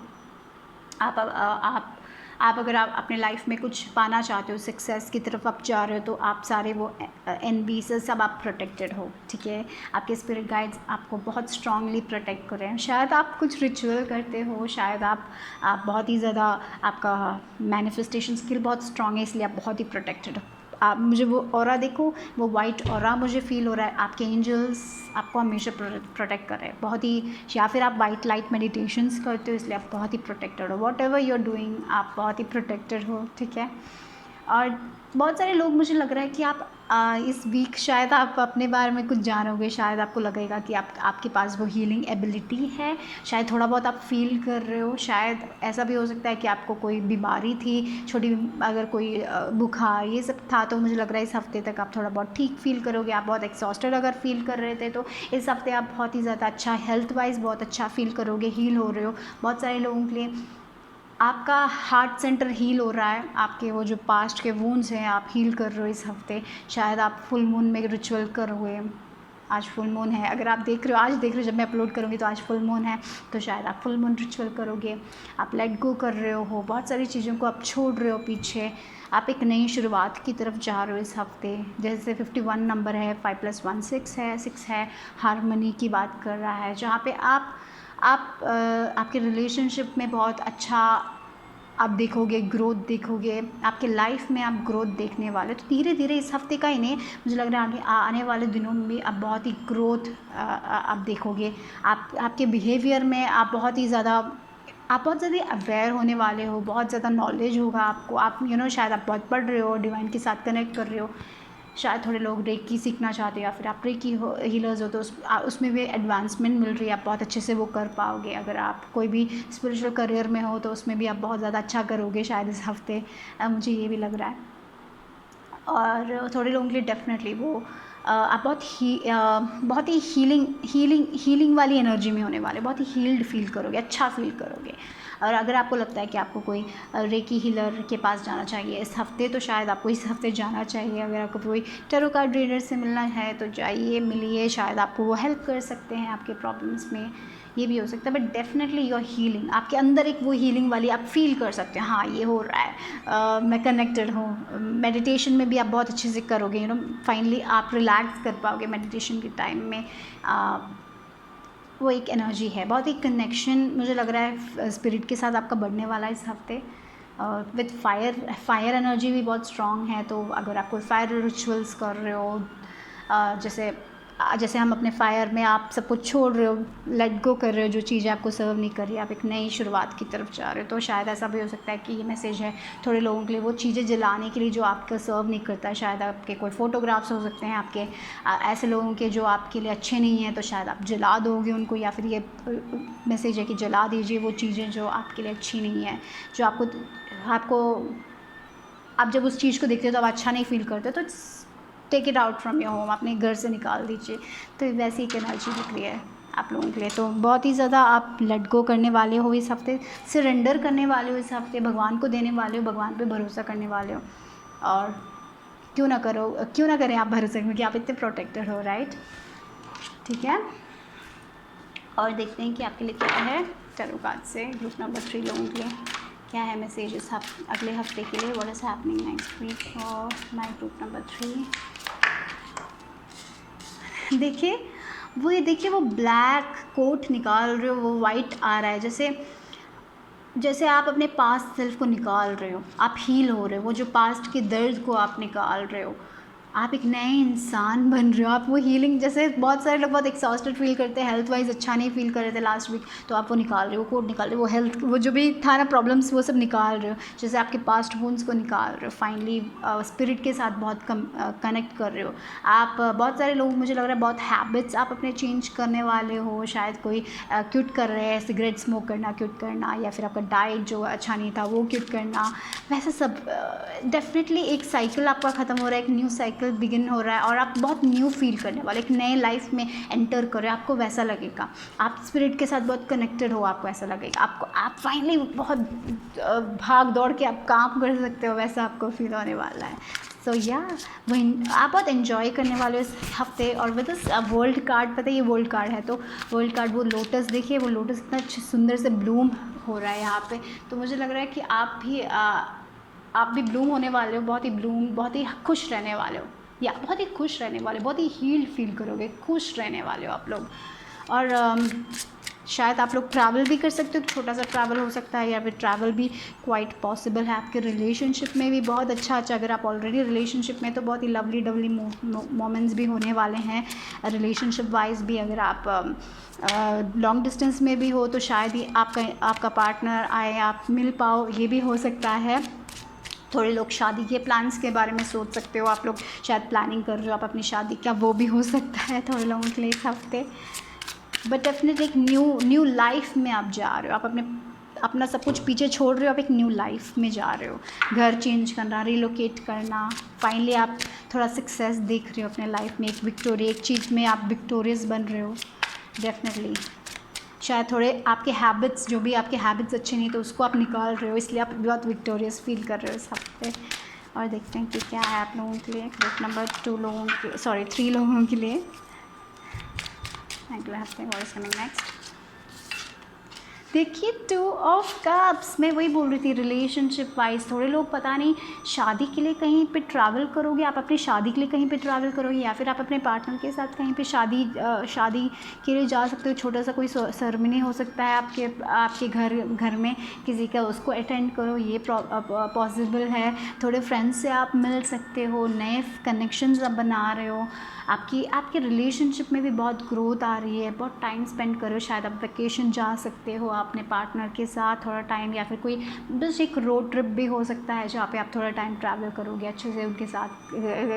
आप अगर आप अपने लाइफ में कुछ पाना चाहते हो, सक्सेस की तरफ आप जा रहे हो, तो आप सारे वो एनवी से सब आप प्रोटेक्टेड हो, ठीक है। आपके स्पिरिट गाइड्स आपको बहुत स्ट्रांगली प्रोटेक्ट कर रहे हैं। शायद आप कुछ रिचुअल करते हो, शायद आप बहुत ही ज़्यादा, आपका मैनिफेस्टेशन स्किल बहुत स्ट्रांग है, इसलिए आप बहुत ही प्रोटेक्टेड हो। आप मुझे वो ऑरा देखो, वो वाइट ऑरा मुझे फील हो रहा है। आपके एंजल्स आपको हमेशा प्रोटेक्ट कर रहे हैं बहुत ही, या फिर आप वाइट लाइट मेडिटेशंस करते हो, इसलिए आप बहुत ही प्रोटेक्टेड हो। Whatever you are doing, आप बहुत ही प्रोटेक्टेड हो, ठीक है। और बहुत सारे लोग, मुझे लग रहा है कि आप इस वीक शायद आप अपने बारे में कुछ जानोगे। शायद आपको लगेगा कि आपके पास वो हीलिंग एबिलिटी है, शायद थोड़ा बहुत आप फील कर रहे हो। शायद ऐसा भी हो सकता है कि आपको कोई बीमारी थी छोटी, अगर कोई बुखार ये सब था, तो मुझे लग रहा है इस हफ्ते तक आप थोड़ा बहुत ठीक फील करोगे। आप बहुत एक्सॉस्टेड अगर फील कर रहे थे, तो इस हफ्ते आप बहुत ही ज़्यादा अच्छा, हेल्थ वाइज बहुत अच्छा फील करोगे, हील हो रहे हो। बहुत सारे लोगों के लिए आपका हार्ट सेंटर हील हो रहा है, आपके वो जो पास्ट के वूंड्स हैं आप हील कर रहे हो इस हफ्ते। शायद आप फुल मून में रिचुअल करोगे। आज फुल मून है, अगर आप देख रहे हो, आज देख रहे हो, जब मैं अपलोड करूँगी तो आज फुल मून है, तो शायद आप फुल मून रिचुअल करोगे। आप लेट गो कर रहे हो, बहुत सारी चीज़ों को आप छोड़ रहे हो पीछे। आप एक नई शुरुआत की तरफ जा रहे हो इस हफ्ते। जैसे 51 नंबर है, 5 + 1 6 है, हारमनी की बात कर रहा है, जहाँ पे आपके रिलेशनशिप में बहुत अच्छा आप देखोगे, ग्रोथ देखोगे, आपके लाइफ में आप ग्रोथ देखने वाले। तो धीरे धीरे इस हफ्ते का ही नहीं, मुझे लग रहा है आगे आने वाले दिनों में भी आप बहुत ही ग्रोथ आप देखोगे। आपके बिहेवियर में आप बहुत ज़्यादा अवेयर होने वाले हो, बहुत ज़्यादा नॉलेज होगा आपको। आप शायद आप बहुत पढ़ रहे हो, डिवाइन के साथ कनेक्ट कर रहे हो। शायद थोड़े लोग रेकी सीखना चाहते हो, या फिर आप रेकी हीलर्स हो, तो उसमें भी एडवांसमेंट मिल रही है, आप बहुत अच्छे से वो कर पाओगे। अगर आप कोई भी स्पिरिचुअल करियर में हो, तो उसमें भी आप बहुत ज़्यादा अच्छा करोगे शायद इस हफ्ते, मुझे ये भी लग रहा है। और थोड़े लोगों के लिए डेफिनेटली वो आप बहुत ही हीलिंग वाली एनर्जी में होने वाले, बहुत ही हील्ड फील करोगे, अच्छा फील करोगे। और अगर आपको लगता है कि आपको कोई रेकी हीलर के पास जाना चाहिए इस हफ्ते, तो शायद आपको इस हफ्ते जाना चाहिए। अगर आपको कोई टैरो कार्ड रीडर से मिलना है, तो जाइए, मिलिए, शायद आपको वो हेल्प कर सकते हैं आपके प्रॉब्लम्स में। ये भी हो सकता है, बट डेफिनेटली योर हीलिंग, आपके अंदर एक वो हीलिंग वाली आप फील कर सकते हैं, हाँ ये हो रहा है, मैं कनेक्टेड हूँ। मेडिटेशन में भी आप बहुत अच्छे से करोगे, फाइनली आप रिलैक्स कर पाओगे मेडिटेशन के टाइम में। वो एक एनर्जी है, बहुत ही कनेक्शन मुझे लग रहा है स्पिरिट के साथ आपका बढ़ने वाला है इस हफ्ते। विथ फायर एनर्जी भी बहुत स्ट्रॉन्ग है, तो अगर आप कोई फायर रिचुअल्स कर रहे हो, जैसे हम अपने फायर में आप सब कुछ छोड़ रहे हो, लेट गो कर रहे हो, जो चीज़ें आपको सर्व नहीं कर रही, आप एक नई शुरुआत की तरफ जा रहे हो, तो शायद ऐसा भी हो सकता है कि ये मैसेज है थोड़े लोगों के लिए, वो चीज़ें जलाने के लिए जो आपका सर्व नहीं करता है। शायद आपके कोई फ़ोटोग्राफ्स हो सकते हैं आपके ऐसे लोगों के जो आपके लिए अच्छे नहीं हैं, तो शायद आप जला दोगे उनको, या फिर ये मैसेज है कि जला दीजिए वो चीज़ें जो आपके लिए अच्छी नहीं है, जो आप जब उस चीज़ को देखते हो तो आप अच्छा नहीं फील करते, तो take it out from your home, अपने घर से निकाल दीजिए। तो वैसी एक एनर्जी दिख रही है आप लोगों के लिए। तो बहुत ही ज़्यादा आप लेट गो करने वाले हो इस हफ्ते, सरेंडर करने वाले हो इस हफ्ते, भगवान को देने वाले हो, भगवान पे भरोसा करने वाले हो। और क्यों ना करें आप भरोसा, क्योंकि आप इतने प्रोटेक्टेड हो, राइट, ठीक है। और देखते हैं कि आपके लिए क्या है टैरो कार्ड से ग्रुप नंबर 3 लोगों के लिए क्या है मैसेज इस अगले हफ्ते के लिए। What is happening next week for my group number 3। देखिए वो ब्लैक कोट निकाल रहे हो, वो वाइट आ रहा है, जैसे आप अपने पास्ट सेल्फ को निकाल रहे हो, आप हील हो रहे हो, वो जो पास्ट के दर्द को आप निकाल रहे हो, आप एक नए इंसान बन रहे हो। आप वो हीलिंग, जैसे बहुत सारे लोग बहुत एक्सॉस्टेड फील करते हैं, हेल्थ वाइज अच्छा नहीं फील कर रहे थे लास्ट वीक, तो आप वो निकाल रहे हो, कोड निकाल रहे हो, वो हेल्थ, वो जो भी था ना प्रॉब्लम्स, वो सब निकाल रहे हो, जैसे आपके पास्ट वुंड्स को निकाल रहे हो। फाइनली स्पिरिट के साथ बहुत कनेक्ट कर रहे हो आप। बहुत सारे लोग, मुझे लग रहा है बहुत हैबिट्स आप अपने चेंज करने वाले हो। शायद कोई क्विट कर रहे हैं, सिगरेट स्मोक करना क्विट करना, या फिर आपका डाइट जो अच्छा नहीं था वो क्विट करना, वैसे सब डेफिनेटली एक साइकिल आपका ख़त्म हो रहा है, एक न्यू साइकिल बिगिन हो रहा है, और आप बहुत न्यू फील करने वाले, एक नए लाइफ में एंटर कर रहे हो, आपको वैसा लगेगा। आप स्पिरिट के साथ बहुत कनेक्टेड हो, आपको ऐसा लगेगा, आप फाइनली बहुत भाग दौड़ के आप काम कर सकते हो, वैसा आपको फील होने वाला है। सो या वही आप बहुत एंजॉय करने वाले हो इस हफ्ते। और विद दिस वर्ल्ड कार्ड, पता है ये वर्ल्ड कार्ड है, तो वर्ल्ड कार्ड वो लोटस, देखिए वो लोटस इतना अच्छे सुंदर से ब्लूम हो रहा है यहाँ पे। तो मुझे लग रहा है कि आप भी ब्लूम होने वाले हो, बहुत ही ब्लूम, बहुत ही खुश रहने वाले हो, या बहुत ही खुश रहने वाले, बहुत ही हील्ड फील करोगे, खुश रहने वाले हो आप लोग। और शायद आप लोग ट्रैवल भी कर सकते हो, छोटा सा ट्रैवल हो सकता है, या फिर ट्रैवल भी क्वाइट पॉसिबल है। आपके रिलेशनशिप में भी बहुत अच्छा, अगर आप ऑलरेडी रिलेशनशिप में, तो बहुत ही लवली डवली मोमेंट्स भी होने वाले हैं रिलेशनशिप वाइज भी। अगर आप लॉन्ग डिस्टेंस में भी हो तो शायद ही आपका पार्टनर आए, आप मिल पाओ, ये भी हो सकता है। थोड़े लोग शादी के प्लान्स के बारे में सोच सकते हो, आप लोग शायद प्लानिंग कर रहे हो आप अपनी शादी का, वो भी हो सकता है थोड़े लोगों के लिए इस हफ्ते। बट डेफिनेटली एक न्यू लाइफ में आप जा रहे हो, आप अपना सब कुछ पीछे छोड़ रहे हो, आप एक न्यू लाइफ में जा रहे हो। घर चेंज करना, रिलोकेट करना, फाइनली आप थोड़ा सक्सेस देख रहे हो अपने लाइफ में, एक चीज़ में आप विक्टोरियस बन रहे हो डेफिनेटली। शायद थोड़े आपके हैबिट्स, जो भी आपके हैबिट्स अच्छे नहीं तो उसको आप निकाल रहे हो, इसलिए आप बहुत विक्टोरियस फील कर रहे हो इस हफ्ते। और देखते हैं कि क्या है आप लोगों के लिए, ग्रुप नंबर 3 लोगों के लिए अगले हफ्ते। What is coming next? देखिए 2 ऑफ कप्स, मैं वही बोल रही थी रिलेशनशिप वाइज। थोड़े लोग पता नहीं शादी के लिए कहीं पे ट्रैवल करोगे, आप अपनी शादी के लिए कहीं पे ट्रैवल करोगे, या फिर आप अपने पार्टनर के साथ कहीं पे शादी के लिए जा सकते हो। छोटा सा कोई सेरेमनी हो सकता है आपके घर में किसी का, उसको अटेंड करो, ये पॉसिबल है। थोड़े फ्रेंड्स से आप मिल सकते हो, नए कनेक्शंस आप बना रहे हो, आपके रिलेशनशिप में भी बहुत ग्रोथ आ रही है, बहुत टाइम स्पेंड करो। शायद आप वेकेशन जा सकते हो अपने पार्टनर के साथ थोड़ा टाइम, या फिर कोई बस एक रोड ट्रिप भी हो सकता है जहाँ पे आप थोड़ा टाइम ट्रैवल करोगे, अच्छे से उनके साथ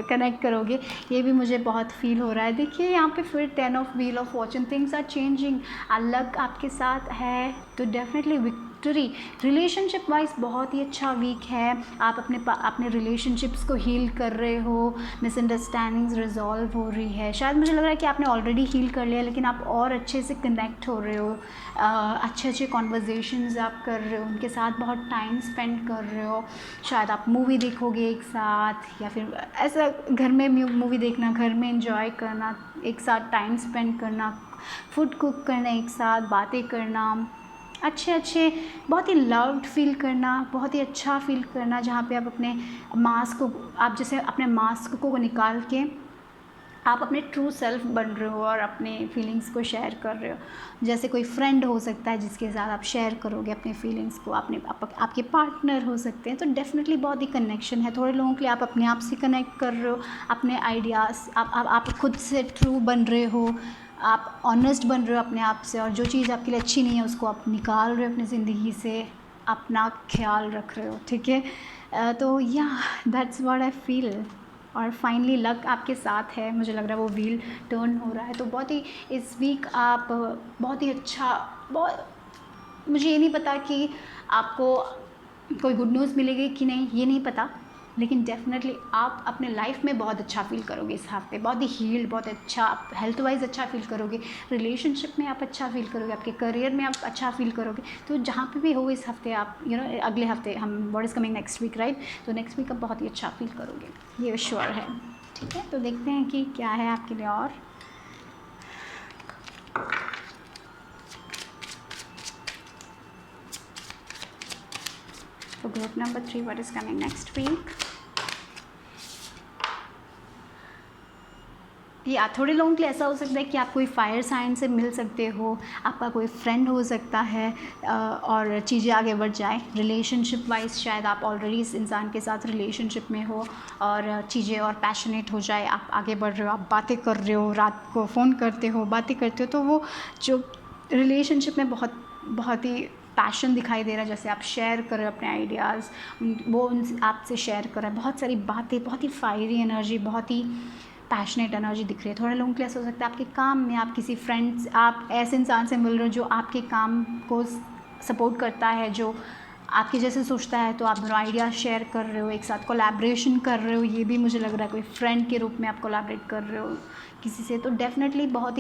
कनेक्ट करोगे। ये भी मुझे बहुत फील हो रहा है। देखिए यहाँ पे फिर 10 of wheel of fortune, things are changing, luck आपके साथ है तो डेफिनेटली विक्ट्री। रिलेशनशिप वाइज बहुत ही अच्छा वीक है, आप अपने रिलेशनशिप्स को हील कर रहे हो, मिसअंडरस्टैंडिंग्स रिजॉल्व हो रही है। शायद मुझे लग रहा है कि आपने ऑलरेडी हील कर लिया, लेकिन आप और अच्छे से कनेक्ट हो रहे हो, अच्छे कॉन्वर्जेशंस आप कर रहे हो, उनके साथ बहुत टाइम स्पेंड कर रहे हो। शायद आप मूवी देखोगे एक साथ, या फिर ऐसा घर में मूवी देखना, घर में एंजॉय करना, एक साथ टाइम स्पेंड करना, फूड कुक करना, एक साथ बातें करना, अच्छे बहुत ही लव्ड फील करना, बहुत ही अच्छा फील करना, जहाँ पे आप अपने मास्क को, आप जैसे अपने मास्क को निकाल के आप अपने ट्रू सेल्फ बन रहे हो और अपने फीलिंग्स को शेयर कर रहे हो। जैसे कोई फ्रेंड हो सकता है जिसके साथ आप शेयर करोगे अपने फीलिंग्स को, आपके पार्टनर हो सकते हैं, तो डेफिनेटली बहुत ही कनेक्शन है। थोड़े लोगों के लिए आप अपने आप से कनेक्ट कर रहे हो, अपने आइडियाज़ आप खुद से ट्रू बन रहे हो, आप ऑनेस्ट बन रहे हो अपने आप से, और जो चीज़ आपके लिए अच्छी नहीं है उसको आप निकाल रहे हो अपनी ज़िंदगी से, अपना ख्याल रख रहे हो, ठीक है। तो या दैट्स व्हाट आई फील। और फाइनली लक आपके साथ है, मुझे लग रहा है वो व्हील टर्न हो रहा है। तो बहुत ही इस वीक आप बहुत ही अच्छा, मुझे ये नहीं पता कि आपको कोई गुड न्यूज़ मिलेगी कि नहीं, ये नहीं पता, लेकिन डेफिनेटली आप अपने लाइफ में बहुत अच्छा फील करोगे इस हफ्ते, बहुत ही हील्ड, बहुत अच्छा, आप हेल्थ वाइज अच्छा फील करोगे, रिलेशनशिप में आप अच्छा फील करोगे, आपके करियर में आप अच्छा फील करोगे। तो जहाँ पे भी हो इस हफ्ते आप अगले हफ्ते हम what is coming next week, right, तो नेक्स्ट वीक आप बहुत ही अच्छा फील करोगे, ये श्योर है, ठीक है। तो देखते हैं कि क्या है आपके लिए। और तो group number 3 what is coming next week. या थोड़े लोगों के लिए ऐसा हो सकता है कि आप कोई फायर साइन से मिल सकते हो, आपका कोई फ्रेंड हो सकता है, और चीज़ें आगे बढ़ जाए रिलेशनशिप वाइज। शायद आप ऑलरेडी इस इंसान के साथ रिलेशनशिप में हो और चीज़ें और पैशनेट हो जाए, आप आगे बढ़ रहे हो, आप बातें कर रहे हो, रात को फ़ोन करते हो, बातें करते हो, तो वो जो रिलेशनशिप में बहुत ही पैशन दिखाई दे रहा है, जैसे आप शेयर कर रहे हो अपने आइडियाज़, वो आपसे शेयर कर रहा है, बहुत सारी बातें, बहुत ही फायरी एनर्जी, बहुत ही पैशनेट एनर्जी दिख रही है। थोड़े लोगों के लिए ऐसा हो सकता है आपके काम में आप किसी फ्रेंड्स, आप ऐसे इंसान से मिल रहे हो जो आपके काम को सपोर्ट करता है, जो आपके जैसे सोचता है, तो आप दोनों आइडियाज़ शेयर कर रहे हो, एक साथ कोलैबोरेशन कर रहे हो। ये भी मुझे लग रहा है कोई फ्रेंड के रूप में आप कोलैबोरेट कर रहे हो किसी से। तो डेफिनेटली बहुत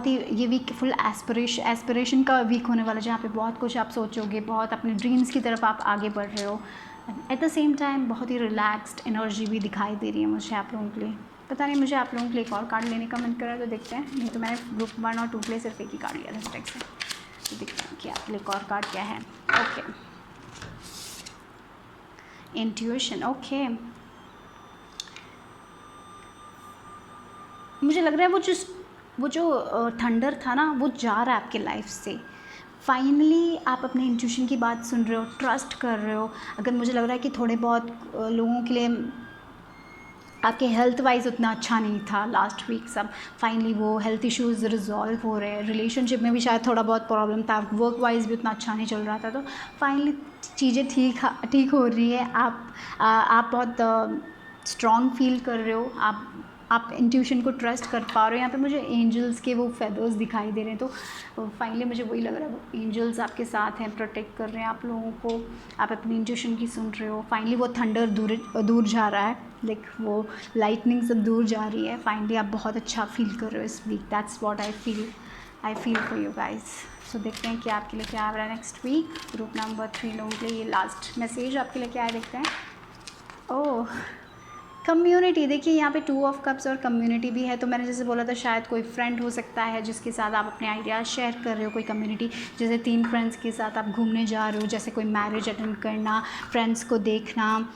ही ये वीक फुल एस्पिरेशन का वीक होने वाला है, जहाँ पे बहुत कुछ आप सोचोगे, बहुत अपने ड्रीम्स की तरफ आप आगे बढ़ रहे हो। एट द सेम टाइम बहुत ही रिलैक्स्ड एनर्जी भी दिखाई दे रही है मुझे आप लोगों के लिए। पता नहीं, मुझे आप लोगों के लिए एक और कार्ड लेने का मन कर रहा है, तो देखते हैं। नहीं तो मैंने ग्रुप 1 और 2 के लिए सिर्फ एक ही कार्ड लिया था इस डेक से, तो देखते हैं कि आपके लिए एक और कार्ड क्या है। Okay, intuition. ओके, मुझे लग रहा है वो जो थंडर था ना, वो जा रहा है आपके लाइफ से। फाइनली आप अपने इंट्यूशन की बात सुन रहे हो, ट्रस्ट कर रहे हो। अगर मुझे लग रहा है कि थोड़े बहुत लोगों के लिए आपके हेल्थ वाइज उतना अच्छा नहीं था लास्ट वीक, सब फाइनली वो हेल्थ इश्यूज़ रिजॉल्व हो रहे हैं। रिलेशनशिप में भी शायद थोड़ा बहुत प्रॉब्लम था, वर्क वाइज भी उतना अच्छा नहीं चल रहा था, तो फाइनली चीज़ें ठीक हो रही है। आप बहुत स्ट्रॉन्ग फील कर रहे हो, आप इंट्यूशन को ट्रस्ट कर पा रहे हो। यहाँ पे मुझे एंजल्स के वो फेदर्स दिखाई दे रहे हैं, तो फाइनली मुझे वही लग रहा है, वो एंजल्स आपके साथ हैं, प्रोटेक्ट कर रहे हैं आप लोगों को। आप अपनी इंट्यूशन की सुन रहे हो। फाइनली वो थंडर दूर जा रहा है, लाइक वो लाइटनिंग सब दूर जा रही है। फाइनली आप बहुत अच्छा फील कर रहे हो इस week. That's what I feel for you guys. So देखते हैं कि आपके लिए क्या आ रहा है नेक्स्ट वीक। ग्रुप नंबर 3 लोगों के लिए ये लास्ट मैसेज आपके लिए क्या है, देखते हैं। ओह, कम्युनिटी। देखिए यहाँ पे 2 ऑफ कप्स और कम्युनिटी भी है, तो मैंने जैसे बोला था शायद कोई फ्रेंड हो सकता है जिसके साथ आप अपने आइडियाज़ शेयर कर रहे हो। कोई कम्युनिटी, जैसे 3 फ्रेंड्स के साथ आप घूमने जा रहे हो, जैसे कोई मैरिज अटेंड करना, फ्रेंड्स को देखना,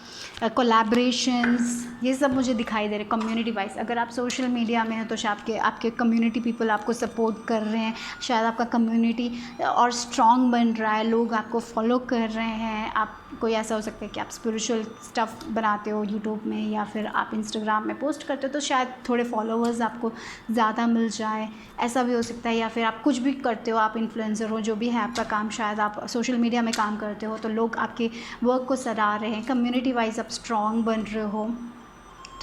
कोलैबोरेशंस, ये सब मुझे दिखाई दे रहे कम्युनिटी वाइज। अगर आप सोशल मीडिया में हो तो शायद आपके कम्युनिटी पीपल आपको सपोर्ट कर रहे हैं, शायद आपका कम्युनिटी और स्ट्रॉन्ग बन रहा है, लोग आपको फॉलो कर रहे हैं। आप कोई ऐसा हो सकता है कि आप स्पिरिचुअल स्टफ़ बनाते हो यूट्यूब में, या फिर आप इंस्टाग्राम में पोस्ट करते हो, तो शायद थोड़े फॉलोअर्स आपको ज़्यादा मिल जाए, ऐसा भी हो सकता है। या फिर आप कुछ भी करते हो, आप इन्फ्लुएंसर हो, जो भी है आपका काम, शायद आप सोशल मीडिया में काम करते हो, तो लोग आपके वर्क को सराह रहे हैं। कम्युनिटी वाइज आप स्ट्रॉन्ग बन रहे हो।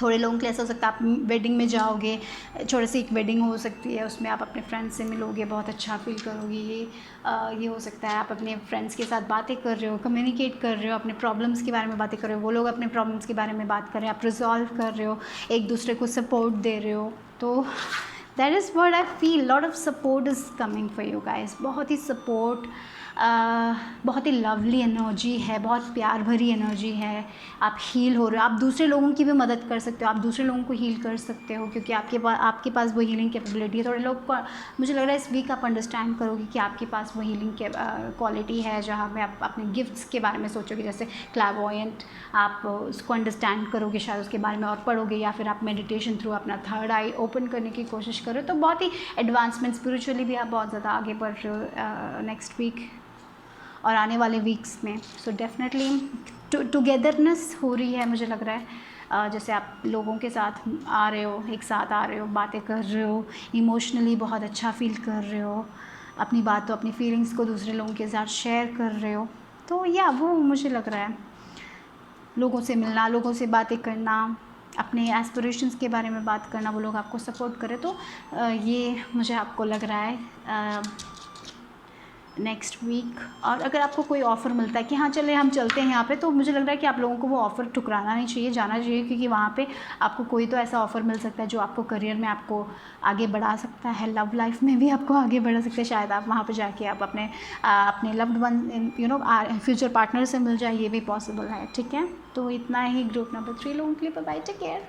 थोड़े लोगों के लिए ऐसा हो सकता है आप वेडिंग में जाओगे, छोटी सी एक वेडिंग हो सकती है, उसमें आप अपने फ्रेंड्स से मिलोगे, बहुत अच्छा फील करोगे। ये हो सकता है आप अपने फ्रेंड्स के साथ बातें कर रहे हो, कम्युनिकेट कर रहे हो, अपने प्रॉब्लम्स के बारे में बातें कर रहे हो, वो लोग अपने प्रॉब्लम्स के बारे में बात कर रहे हैं, आप रिजॉल्व कर रहे हो, एक दूसरे को सपोर्ट दे रहे हो। तो that is what I feel. Lot of support is coming for you guys. बहुत ही सपोर्ट, बहुत ही लवली एनर्जी है, बहुत प्यार भरी एनर्जी है। आप हील हो रहे हो, आप दूसरे लोगों की भी मदद कर सकते हो, आप दूसरे लोगों को हील कर सकते हो, क्योंकि आपके पास वो हीलिंग कैपेबिलिटी है। थोड़े लोग को मुझे लग रहा है इस वीक आप अंडरस्टैंड करोगे कि आपके पास वो हीलिंग के क्वालिटी है, जहाँ में आप अपने गिफ्ट्स के बारे में सोचोगे, जैसे क्लैरवॉयंट, आप उसको अंडरस्टैंड करोगे, शायद उसके बारे में और पढ़ोगे, या फिर आप मेडिटेशन थ्रू अपना थर्ड आई ओपन करने की कोशिश करो। तो बहुत ही एडवांसमेंट, स्पिरिचुअली भी आप बहुत ज़्यादा आगे बढ़ रहे हो नेक्स्ट वीक और आने वाले वीक्स में। सो डेफिनेटली टुगेदरनेस हो रही है, मुझे लग रहा है जैसे आप लोगों के साथ आ रहे हो, एक साथ आ रहे हो, बातें कर रहे हो, इमोशनली बहुत अच्छा फील कर रहे हो, अपनी बातों, अपनी फीलिंग्स को दूसरे लोगों के साथ शेयर कर रहे हो। तो या वो मुझे लग रहा है लोगों से मिलना, लोगों से बातें करना, अपने एस्पिरेशंस के बारे में बात करना, वो लोग आपको सपोर्ट करें, तो ये मुझे आपको लग रहा है नेक्स्ट वीक। और अगर आपको कोई ऑफ़र मिलता है कि हाँ चले हम चलते हैं यहाँ पे, तो मुझे लग रहा है कि आप लोगों को वो ऑफ़र ठुकराना नहीं चाहिए, जाना चाहिए, क्योंकि वहाँ पे आपको कोई तो ऐसा ऑफ़र मिल सकता है जो आपको करियर में आपको आगे बढ़ा सकता है, लव लाइफ में भी आपको आगे बढ़ा सकता है। शायद आप वहाँ पे जाके आप अपने लव्ड वन फ्यूचर पार्टनर से मिल जाए, ये भी पॉसिबल है। ठीक है, तो इतना ही ग्रुप नंबर 3 लोगों के लिए। Bye, take care.